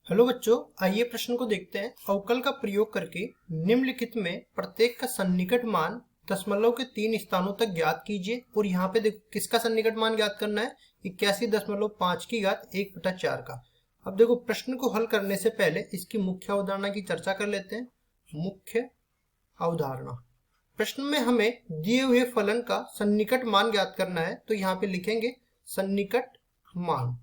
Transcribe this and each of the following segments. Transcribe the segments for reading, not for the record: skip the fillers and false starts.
Hello बच्चों, आइए प्रश्न को देखते हैं। अवकल का प्रयोग करके निम्नलिखित में प्रत्येक का सन्निकट मान दशमलव के 3 स्थानों तक ज्ञात कीजिए। और यहाँ पे देखो किसका सन्निकट मान ज्ञात करना है, 81.5 की घात 1/4 का। अब देखो प्रश्न को हल करने से पहले इसकी मुख्य अवधारणा की चर्चा कर लेते हैं। मुख्य अवधारणा, प्रश्न में हमें दिए हुए फलन का सन्निकट मान ज्ञात करना है, तो यहाँ पे लिखेंगे सन्निकट मान।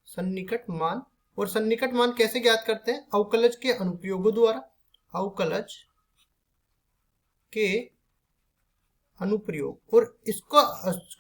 सन्निकट मान, और सन्निकट मान कैसे ज्ञात करते हैं? अवकलज के अनुप्रयोगों द्वारा। अवकलज के अनुप्रयोग, और इसको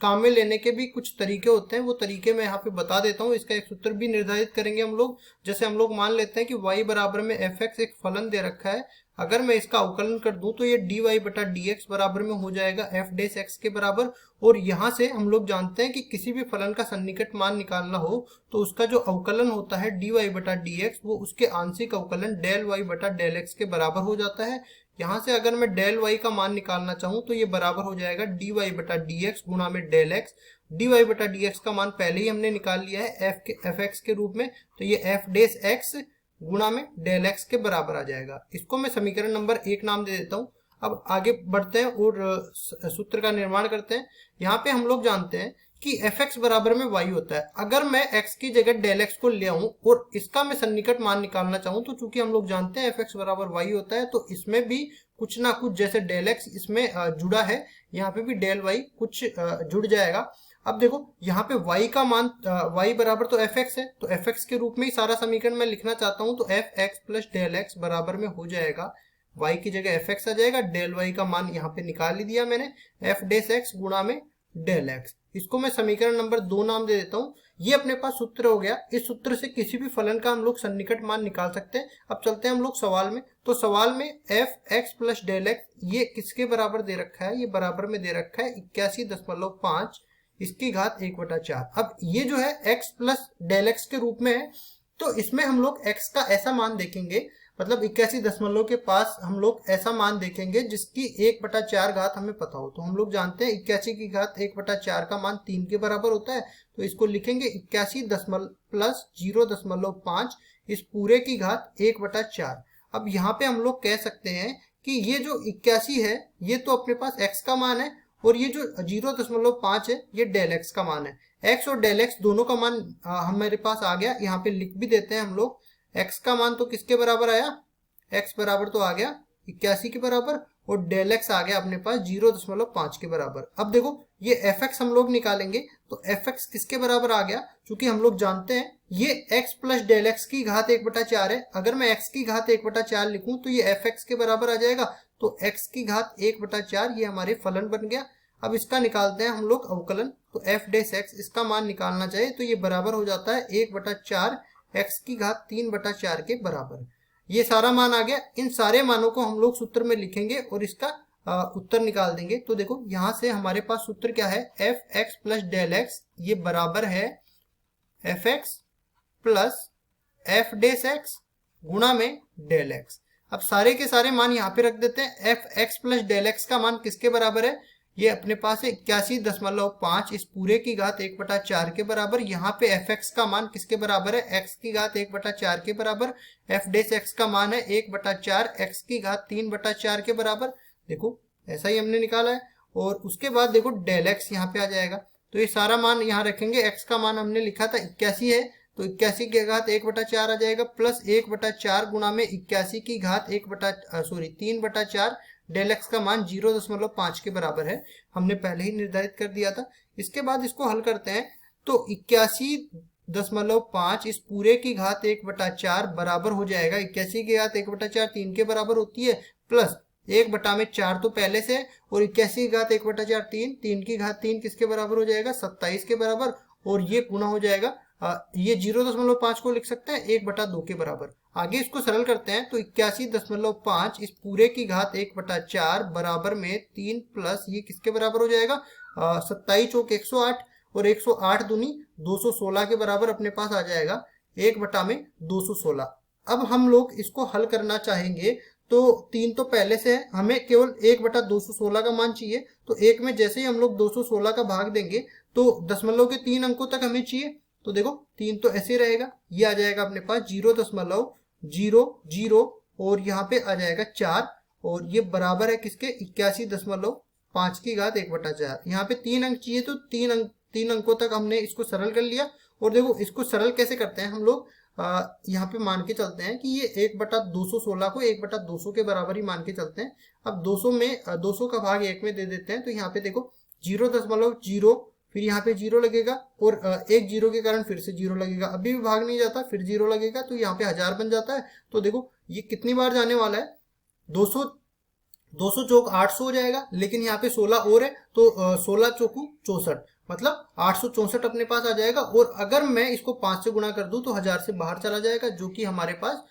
काम में लेने के भी कुछ तरीके होते हैं, वो तरीके मैं यहाँ पे बता देता हूँ। इसका एक सूत्र भी निर्धारित करेंगे हम लोग। जैसे हम लोग मान लेते हैं कि y बराबर में fx एक फलन दे रखा है। अगर मैं इसका अवकलन कर दूं तो ये dy बटा dx बराबर में हो जाएगा f डैश x के बराबर। और यहाँ से हम लोग जानते हैं कि किसी भी फलन का सन्निकट मान निकालना हो तो उसका जो अवकलन होता है dy बटा dx, वो उसके आंशिक अवकलन डेल y बटा डेल x के बराबर हो जाता है। यहाँ से अगर मैं डेल y का मान निकालना चाहूँ तो ये बराबर हो जाएगा dy बटा dx गुणा में डेल x। dy बटा dx का मान पहले ही हमने निकाल लिया है fx के रूप में, तो ये f डैश x गुणा में डेल x के बराबर आ जाएगा। इसको मैं समीकरण नंबर 1 नाम दे देता हूँ। अब आगे बढ़ते हैं और सूत्र का निर्माण करते हैं। यहाँ पे हम लोग जानते हैं कि fx बराबर में y होता है। अगर मैं x की जगह डेल x को ले आऊं और इसका मैं सन्निकट मान निकालना चाहूं, तो चूंकि हम लोग जानते हैं fx बराबर y होता है, तो इसमें भी कुछ ना कुछ, जैसे डेल x इसमें जुड़ा है, यहाँ पे भी डेल y कुछ जुड़ जाएगा। अब देखो यहाँ पे y का मान y बराबर तो fx है, तो fx के रूप में ही सारा समीकरण मैं लिखना चाहता हूँ, तो fx प्लस डेल x बराबर में हो जाएगा y की जगह fx आ जाएगा। डेल y का मान यहाँ पे निकाल ही दिया मैंने, f डैश x गुणा में डेल x। इसको मैं समीकरण नंबर 2 नाम दे देता हूँ। ये अपने पास सूत्र हो गया। इस सूत्र से किसी भी फलन का हम लोग सन्निकट मान निकाल सकते हैं। अब चलते हैं हम लोग सवाल में। तो सवाल में f x plus del x ये किसके बराबर दे रखा है? ये बराबर में दे रखा है 81.5 इसकी घात 1/4। अब ये जो है x प्लस डेल एक्स के रूप में है, तो इसमें हम लोग x का ऐसा मान देखेंगे, मतलब 81 दशमलव के पास हम लोग ऐसा मान देखेंगे जिसकी 1/4 घात हमें पता हो। तो हम लोग जानते हैं 81 की घात 1/4 का मान 3 के बराबर होता है, तो इसको लिखेंगे 81 दशमलव प्लस 0.5 इस पूरे की घात 1/4। अब यहाँ पे हम लोग कह सकते हैं कि ये जो 81 है ये तो अपने पास x का मान है, और ये जो 0.5 है ये डेल x का मान है। x और डेल x दोनों का मान हमारे पास आ गया। यहाँ पे लिख भी देते हैं हम लोग। x का मान तो किसके बराबर आया? x बराबर तो आ गया 81 के बराबर, और डेल x आ गया अपने पास 0.5 के बराबर। अब देखो ये fx हम लोग निकालेंगे, तो fx किसके बराबर आ गया? क्योंकि हम लोग जानते हैं ये x प्लस डेल x की घात 1/4 है। अगर मैं x की घात 1/4 लिखूं तो ये fx के बराबर आ जाएगा, तो x की घात 1/4 ये हमारे फलन बन गया। अब इसका निकालते हैं हम लोग अवकलन। तो f डैश x इसका मान निकालना चाहिए, तो ये बराबर हो जाता है 1/4 x की घात 3/4 के बराबर। ये सारा मान आ गया। इन सारे मानों को हम लोग सूत्र में लिखेंगे और इसका उत्तर निकाल देंगे। तो देखो यहाँ से हमारे पास सूत्र क्या है? F x plus del x ये बराबर है f x plus f dash x गुणा में डेल एक्स। अब सारे के सारे मान यहाँ पे रख देते हैं। F x plus del x का मान किसके बराबर है? ये अपने पास है 81.5 इस पूरे की घात 1/4 के बराबर। यहाँ पे एफ एक्स का मान किसके बराबर है? एक्स की घात 1/4 के बराबर। एफ डैश एक्स का मान है 1/4 एक्स की घात 3/4 के बराबर। देखो ऐसा ही हमने निकाला है। और उसके बाद देखो डेल एक्स यहाँ पे आ जाएगा, तो ये सारा मान यहाँ रखेंगे। एक्स का मान हमने लिखा था 81 है, तो 81 की घात 1/4 आ जाएगा, प्लस 1/4 गुणा में 81 की घात 3/4। डेल एक्स का मान 0.5 के बराबर है, हमने पहले ही निर्धारित कर दिया था। इसके बाद इसको हल करते हैं, तो 81.5 इस पूरे की घात 1/4 बराबर हो जाएगा 81 की घात 1/4 3 के बराबर होती है, प्लस 1/4 तो पहले से, और 81 की घात 1/4 3 की घात 3 किसके बराबर हो जाएगा? 27 के बराबर। और ये गुना हो जाएगा, ये 0.5 को लिख सकते हैं 1/2 के बराबर। आगे इसको सरल करते हैं, तो 81.5 इस पूरे की घात 1/4 बराबर में 3 प्लस ये किसके बराबर हो जाएगा? 27 चौक 108, और 108 दूनी 216 के बराबर अपने पास आ जाएगा 1/216। अब हम लोग इसको हल करना चाहेंगे, तो 3 तो पहले से है, हमें केवल 1/216 का मान चाहिए। तो 1 में जैसे ही हम लोग 216 का भाग देंगे तो दशमलव के 3 अंकों तक हमें चाहिए, तो देखो 3 तो ऐसे रहेगा, ये आ जाएगा अपने पास 0.00 और यहाँ पे आ जाएगा 4 और ये बराबर है किसके 81.5 की घात 1/4। यहाँ पे 3 अंक चाहिए तो 3 अंकों तक हमने इसको सरल कर लिया। और देखो इसको सरल कैसे करते हैं हम लोग, यहाँ पे मान के चलते हैं कि ये 1/216 को 1/200 के बराबर ही मान के चलते हैं। अब 200 में 200 का भाग 1 में दे देते हैं, तो यहाँ पे देखो 0.0 फिर यहाँ पे 0 लगेगा और एक 0 के कारण फिर से 0 लगेगा, अभी भी भाग नहीं जाता, फिर 0 लगेगा तो यहाँ पे 1000 बन जाता है। तो देखो ये कितनी बार जाने वाला है, 200 चौक 800 हो जाएगा, लेकिन यहाँ पे 16 और है तो 16 चौकू 64, मतलब 864 अपने पास आ जाएगा। और अगर मैं इसको 5 से गुणा कर दूं तो 1000 से बाहर चला जाएगा, जो कि हमारे पास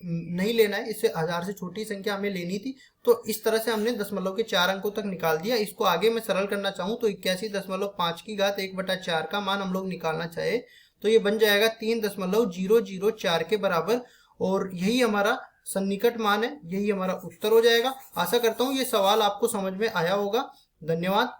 नहीं लेना है, इससे 1000 से छोटी संख्या हमें लेनी थी। तो इस तरह से हमने दशमलव के 4 अंकों तक निकाल दिया। इसको आगे मैं सरल करना चाहूँ तो 81.5 की घात 1/4 का मान हम लोग निकालना चाहे तो ये बन जाएगा 3.004 के बराबर, और यही हमारा सन्निकट मान है, यही हमारा उत्तर हो जाएगा। आशा करता हूँ ये सवाल आपको समझ में आया होगा। धन्यवाद।